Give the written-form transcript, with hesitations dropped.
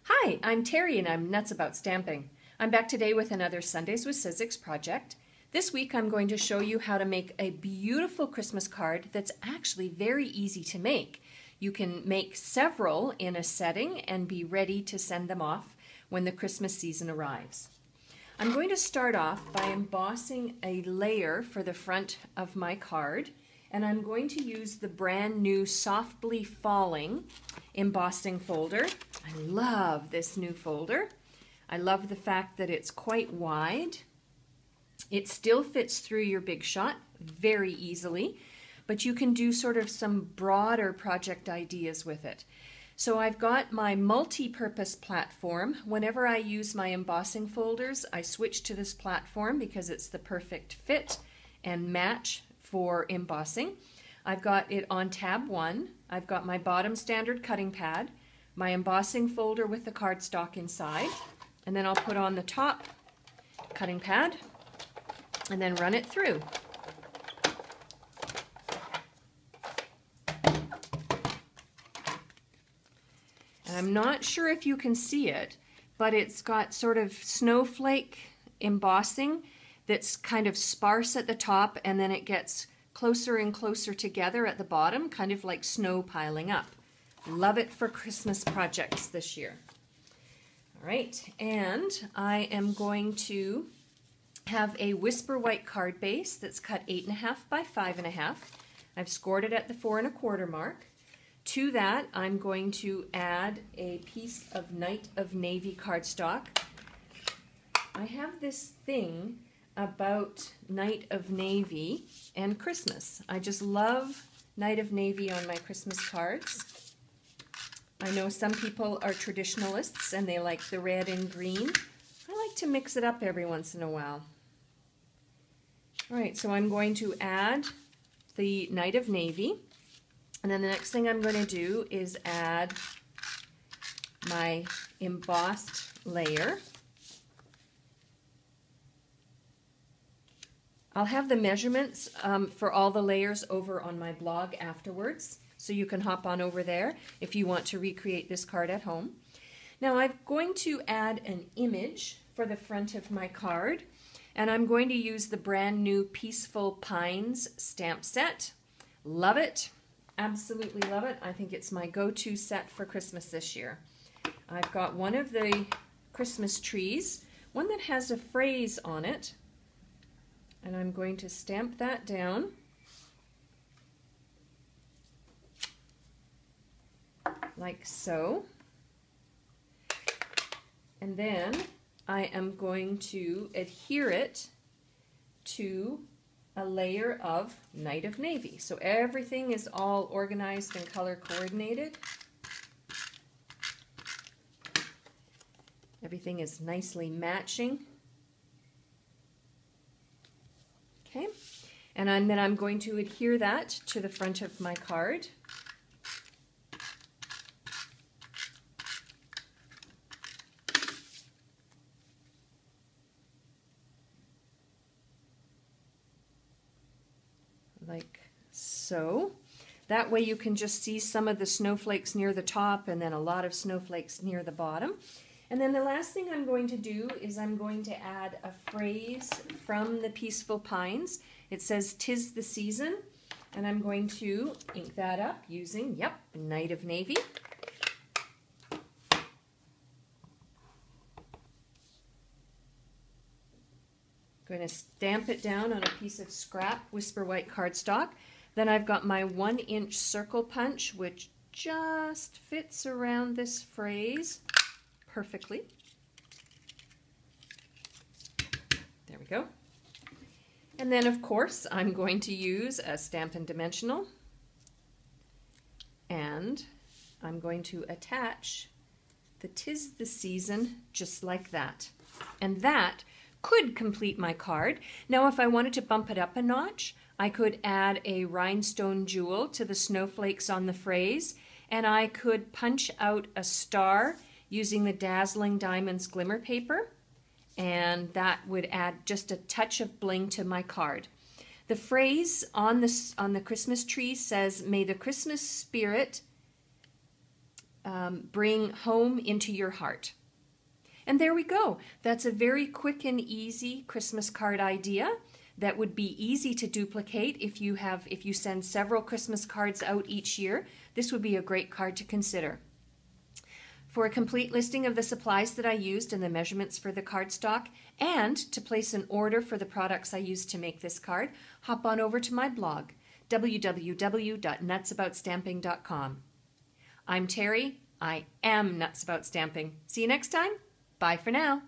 Hi, I'm Terry and I'm nuts about stamping. I'm back today with another Sundays with Sizzix project. This week I'm going to show you how to make a beautiful Christmas card that's actually very easy to make. You can make several in a setting and be ready to send them off when the Christmas season arrives. I'm going to start off by embossing a layer for the front of my card, and I'm going to use the brand new Softly Falling embossing folder. I love this new folder. I love the fact that it's quite wide. It still fits through your big shot very easily, but you can do sort of some broader project ideas with it. So I've got my multi-purpose platform. Whenever I use my embossing folders, I switch to this platform because it's the perfect fit and match for embossing. I've got it on tab 1. I've got my bottom standard cutting pad, my embossing folder with the cardstock inside, and then I'll put on the top cutting pad and then run it through. And I'm not sure if you can see it, but it's got sort of snowflake embossing that's kind of sparse at the top, and then it gets closer and closer together at the bottom, kind of like snow piling up. Love it for Christmas projects this year. All right, and I am going to have a Whisper White card base that's cut 8.5 by 5.5. I've scored it at the 4 1/4 mark. To that, I'm going to add a piece of Night of Navy cardstock. I have this thing about Night of Navy and Christmas. I just love Night of Navy on my Christmas cards. I know some people are traditionalists and they like the red and green. I like to mix it up every once in a while. All right, so I'm going to add the Night of Navy, and then the next thing I'm going to do is add my embossed layer. I'll have the measurements for all the layers over on my blog afterwards, so you can hop on over there if you want to recreate this card at home. Now I'm going to add an image for the front of my card, and I'm going to use the brand new Peaceful Pines stamp set. Love it. Absolutely love it. I think it's my go-to set for Christmas this year. I've got one of the Christmas trees, one that has a phrase on it, and I'm going to stamp that down. Like so. And then I am going to adhere it to a layer of Night of Navy. So everything is all organized and color coordinated. Everything is nicely matching. Okay, and then I'm going to adhere that to the front of my card. Like so. That way you can just see some of the snowflakes near the top and then a lot of snowflakes near the bottom. And then the last thing I'm going to do is I'm going to add a phrase from the Peaceful Pines. It says, "'Tis the season," and I'm going to ink that up using, Night of Navy. Going to stamp it down on a piece of scrap Whisper White cardstock. Then I've got my 1-inch circle punch, which just fits around this phrase perfectly. There we go. And then, of course, I'm going to use a Stampin' Dimensional, and I'm going to attach the "'Tis the Season" just like that. And that could complete my card. Now, if I wanted to bump it up a notch, I could add a rhinestone jewel to the snowflakes on the phrase, and I could punch out a star using the Dazzling Diamonds glimmer paper, and that would add just a touch of bling to my card. The phrase on the Christmas tree says, "May the Christmas spirit bring home into your heart. And there we go. That's a very quick and easy Christmas card idea that would be easy to duplicate if you send several Christmas cards out each year. This would be a great card to consider. For a complete listing of the supplies that I used and the measurements for the cardstock, and to place an order for the products I used to make this card, hop on over to my blog, www.nutsaboutsstamping.com. I'm Terry. I am Nuts About Stamping. See you next time. Bye for now.